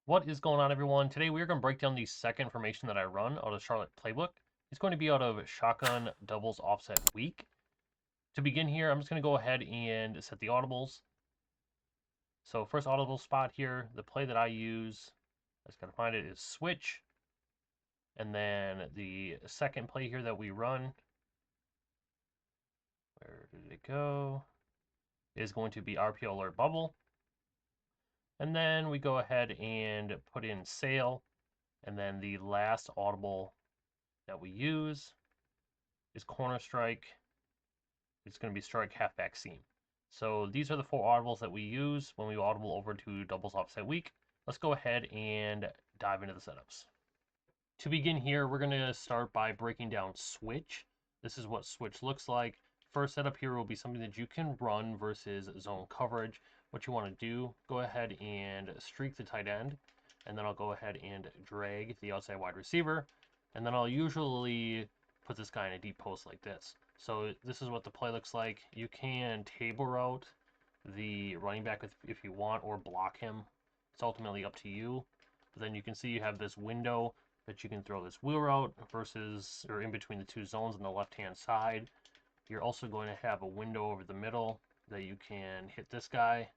What is going on, everyone? Today we are going to break down the second formation that I run out of Charlotte Playbook. It's going to be out of shotgun doubles offset weak. To begin here, I'm just going to go ahead and set the audibles. So first audible spot here, the play that I use, I just got to find it, is switch. And then the second play here that we run, where did it go, is going to be RPO alert bubble. And then we go ahead and put in sail. And then the last audible that we use is corner strike. It's going to be strike halfback seam. So these are the four audibles that we use when we audible over to doubles offset weak. Let's go ahead and dive into the setups. To begin here, we're going to start by breaking down switch. This is what switch looks like. First setup here will be something that you can run versus zone coverage. What you want to do, go ahead and streak the tight end, and then I'll go ahead and drag the outside wide receiver, and then I'll usually put this guy in a deep post like this. So this is what the play looks like. You can table route the running back if you want, or block him. It's ultimately up to you. But then you can see you have this window that you can throw this wheel route versus, or in between the two zones on the left-hand side. You're also going to have a window over the middle that you can hit this guy.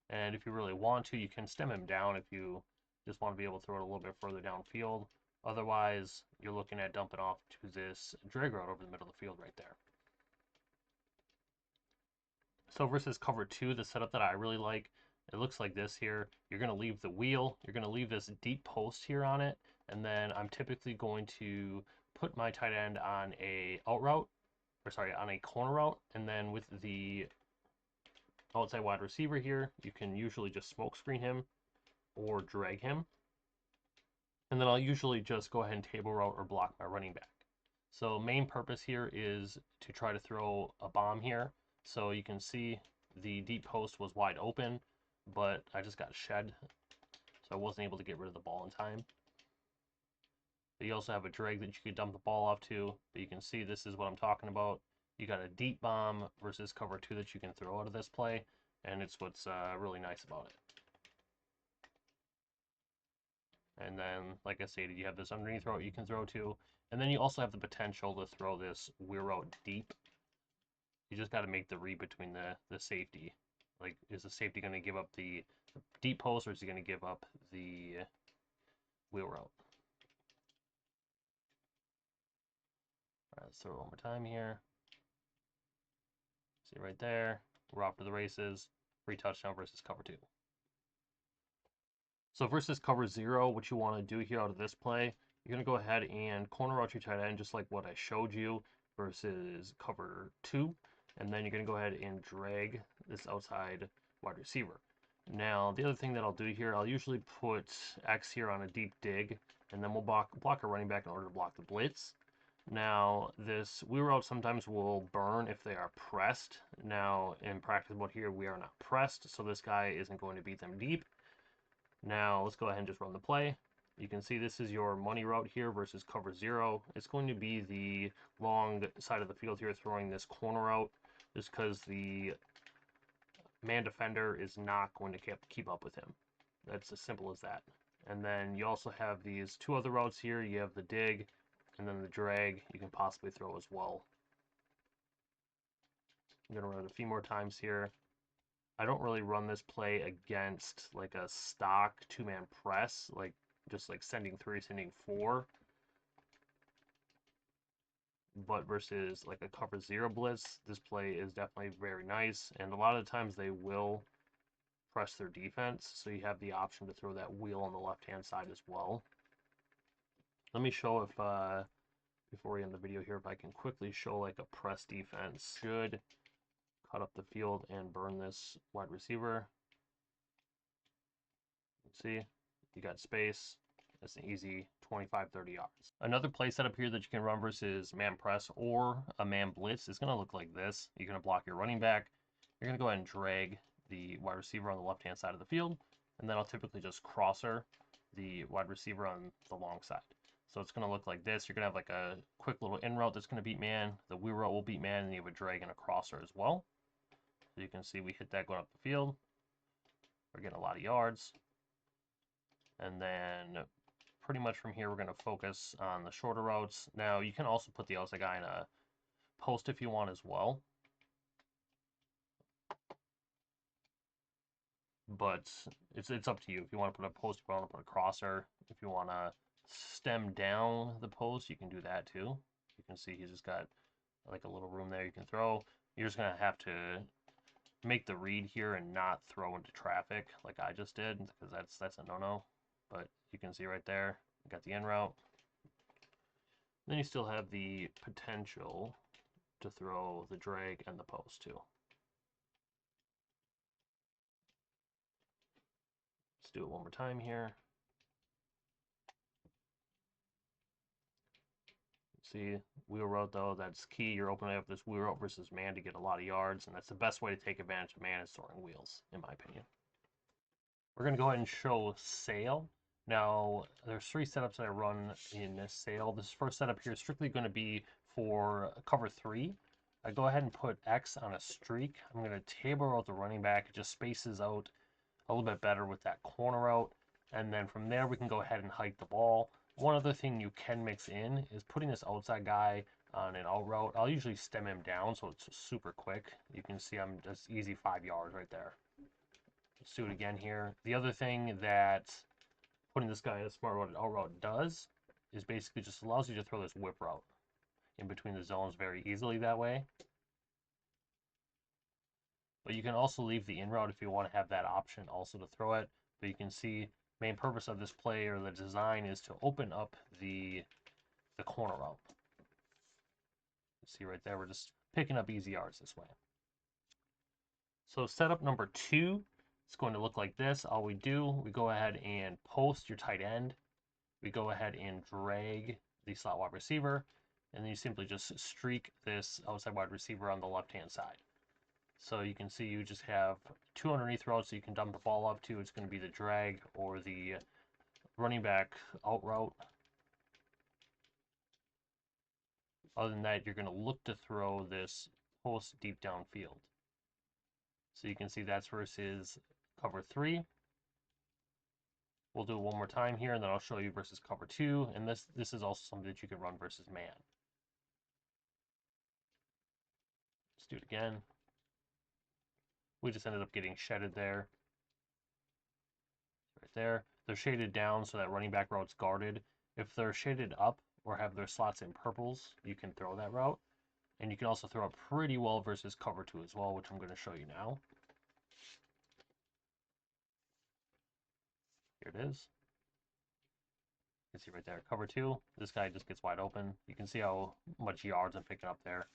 And if you really want to, you can stem him down if you just want to be able to throw it a little bit further downfield. Otherwise, you're looking at dumping off to this drag route over the middle of the field right there. So versus cover two, the setup that I really like, it looks like this here. You're going to leave the wheel. You're going to leave this deep post here on it. And then I'm typically going to put my tight end on a out route, or sorry, on a corner route. And then with the outside wide receiver here, you can usually just smoke screen him or drag him. And then I'll usually just go ahead and table route or block my running back. So main purpose here is to try to throw a bomb here. So you can see the deep post was wide open, but I just got shed, so I wasn't able to get rid of the ball in time. But you also have a drag that you could dump the ball off to, but you can see this is what I'm talking about. You got a deep bomb versus cover two that you can throw out of this play, and it's what's really nice about it. And then, like I stated, you have this underneath route you can throw to, and then you also have the potential to throw this wheel route deep. You just got to make the read between the safety. Like, is the safety going to give up the deep post, or is he going to give up the wheel route? All right, let's throw it one more time here. See right there, we're off to the races. Free touchdown versus cover two. So versus cover zero, what you want to do here out of this play, you're going to go ahead and corner out your tight end just like what I showed you versus cover two. And then you're going to go ahead and drag this outside wide receiver. Now, the other thing that I'll do here, I'll usually put X here on a deep dig, and then we'll block a running back in order to block the blitz. Now, this wheel route sometimes will burn if they are pressed. Now, in practice mode here, we are not pressed, so this guy isn't going to beat them deep. Now, let's go ahead and just run the play. You can see this is your money route here versus cover zero. It's going to be the long side of the field here throwing this corner route, just because the man defender is not going to keep up with him. That's as simple as that. And then you also have these two other routes here. You have the dig and then the drag you can possibly throw as well. I'm going to run it a few more times here. I don't really run this play against like a stock two-man press, like just like sending three, sending four. But versus like a cover zero blitz, this play is definitely very nice. And a lot of the times they will press their defense, so you have the option to throw that wheel on the left-hand side as well. Let me show if, before we end the video here, if I can quickly show like a press defense. Should cut up the field and burn this wide receiver. See, you got space. That's an easy 25-30 yards. Another play setup here that you can run versus man press or a man blitz is going to look like this. You're going to block your running back. You're going to go ahead and drag the wide receiver on the left-hand side of the field, and then I'll typically just crosser the wide receiver on the long side. So it's going to look like this. You're going to have like a quick little in route that's going to beat man. The wheel route will beat man, and you have a drag and a crosser as well. So you can see we hit that going up the field. We're getting a lot of yards. And then pretty much from here, we're going to focus on the shorter routes. Now, you can also put the outside guy in a post if you want as well. But it's up to you. If you want to put a post, if you want to put a crosser, if you want to stem down the post, you can do that too. You can see he's just got like a little room there you can throw. You're just going to have to make the read here and not throw into traffic like I just did, because that's a no-no. But you can see right there, you got the in route. Then you still have the potential to throw the drag and the post too. Let's do it one more time here. See, wheel route though, that's key. You're opening up this wheel route versus man to get a lot of yards, and that's the best way to take advantage of man is throwing wheels, in my opinion. We're going to go ahead and show sail. Now, there's 3 setups that I run in this sail. This first setup here is strictly going to be for cover 3. I go ahead and put X on a streak. I'm going to table out the running back. It just spaces out a little bit better with that corner out. And then from there, we can go ahead and hike the ball. One other thing you can mix in is putting this outside guy on an out route. I'll usually stem him down so it's super quick. You can see I'm just easy 5 yards right there. Let's do it again here. The other thing that putting this guy in a smart out route does is basically just allows you to throw this whip route in between the zones very easily that way. But you can also leave the in route if you want to have that option also to throw it. But you can see main purpose of this play or the design is to open up the corner route. See right there, we're just picking up easy yards this way. So setup number 2, it's going to look like this. All we do, we go ahead and post your tight end. We go ahead and drag the slot wide receiver, and then you simply just streak this outside wide receiver on the left-hand side. So you can see you just have 2 underneath routes that you can dump the ball up to. It's going to be the drag or the running back out route. Other than that, you're going to look to throw this post deep downfield. So you can see that's versus cover 3. We'll do it one more time here, and then I'll show you versus cover 2. And this is also something that you can run versus man. Let's do it again. We just ended up getting shedded there. Right there. They're shaded down so that running back route's guarded. If they're shaded up or have their slots in purples, you can throw that route. And you can also throw it pretty well versus cover 2 as well, which I'm going to show you now. Here it is. You can see right there, cover 2. This guy just gets wide open. You can see how much yards I'm picking up there.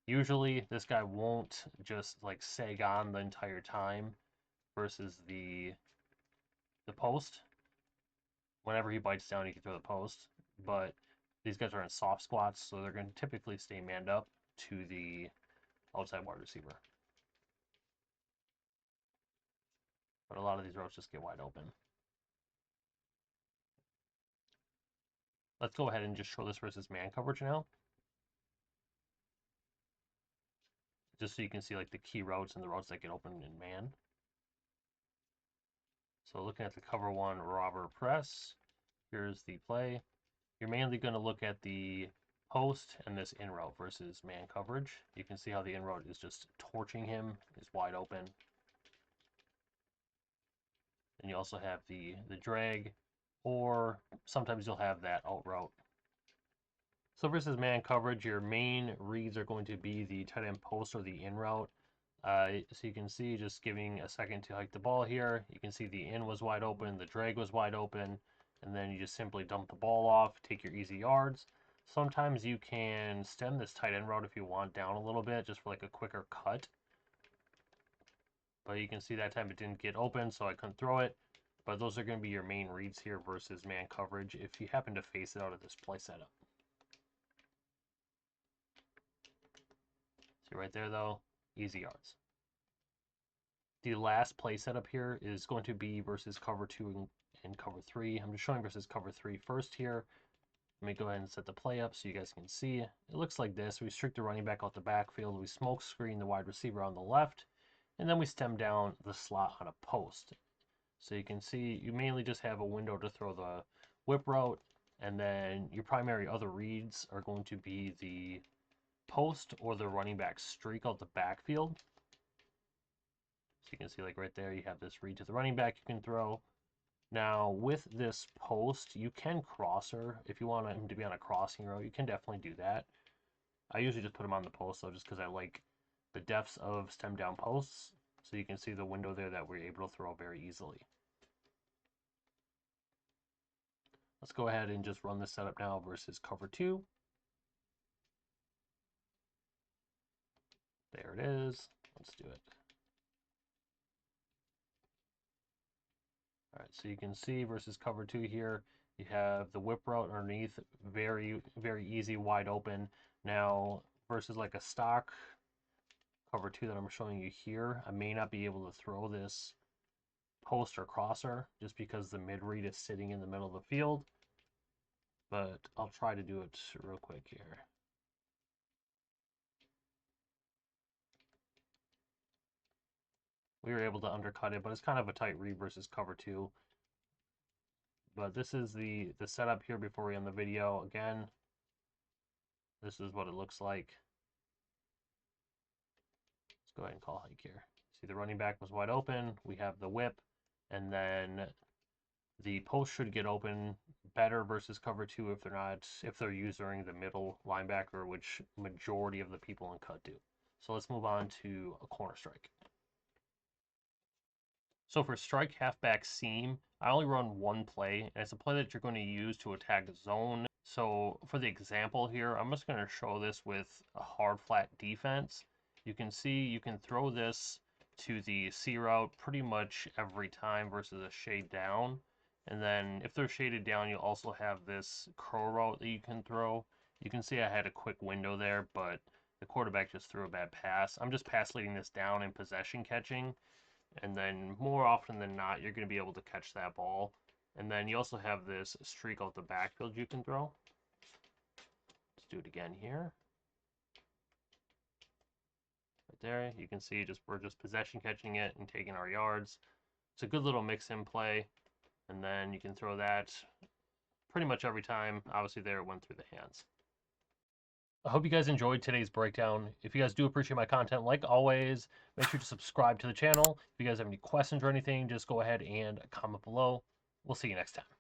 Usually, this guy won't just like sag on the entire time versus the post. Whenever he bites down, he can throw the post. But these guys are in soft squats, so they're going to typically stay manned up to the outside wide receiver. But a lot of these routes just get wide open. Let's go ahead and just show this versus man coverage now. Just so you can see like the key routes and the routes that get open in man. So looking at the cover 1 robber press, here's the play. You're mainly going to look at the post and this in route versus man coverage. You can see how the in route is just torching him, is wide open. And you also have the drag, or sometimes you'll have that out route. So versus man coverage, your main reads are going to be the tight end post or the in route. So you can see, just giving a second to hike the ball here, you can see the in was wide open, the drag was wide open, and then you just simply dump the ball off, take your easy yards. Sometimes you can stem this tight end route if you want down a little bit, just for like a quicker cut. But you can see that time it didn't get open, so I couldn't throw it. But those are going to be your main reads here versus man coverage if you happen to face it out of this play setup. See right there though, easy yards. The last play setup here is going to be versus cover 2 and cover 3. I'm just showing versus cover 3 first here. Let me go ahead and set the play up so you guys can see. It looks like this. We restrict the running back out the backfield. We smoke screen the wide receiver on the left. And then we stem down the slot on a post. So you can see you mainly just have a window to throw the whip route, and then your primary other reads are going to be the post or the running back streak out the backfield. So you can see like right there, you have this read to the running back you can throw. Now with this post, you can crosser. If you want him to be on a crossing route, you can definitely do that. I usually just put him on the post though, just because I like the depths of stem down posts. So you can see the window there that we're able to throw very easily. Let's go ahead and just run this setup now versus cover 2. There it is. Let's do it. All right, so you can see versus cover 2 here, you have the whip route underneath, very, very easy, wide open. Now, versus like a stock cover 2 that I'm showing you here, I may not be able to throw this post or crosser just because the mid read is sitting in the middle of the field. But I'll try to do it real quick here. We were able to undercut it, but it's kind of a tight read versus cover 2. But this is the setup here before we end the video. Again, this is what it looks like. Let's go ahead and call hike here. See, the running back was wide open. We have the whip, and then the post should get open better versus cover 2 if they're using the middle linebacker, which majority of the people in cut do. So let's move on to a corner strike. So for strike halfback seam, I only run one play, and it's a play that you're going to use to attack zone. So for the example here, I'm just going to show this with a hard flat defense. You can see you can throw this to the C route pretty much every time versus a shade down. And then if they're shaded down, you also have this curl route that you can throw. You can see I had a quick window there, but the quarterback just threw a bad pass. I'm just pass leading this down in possession catching. And then more often than not, you're going to be able to catch that ball. And then you also have this streak out the backfield you can throw. Let's do it again here. Right there, you can see we're just possession catching it and taking our yards. It's a good little mix-in play. And then you can throw that pretty much every time. Obviously there it went through the hands. I hope you guys enjoyed today's breakdown. If you guys do appreciate my content, like always, make sure to subscribe to the channel. If you guys have any questions or anything, just go ahead and comment below. We'll see you next time.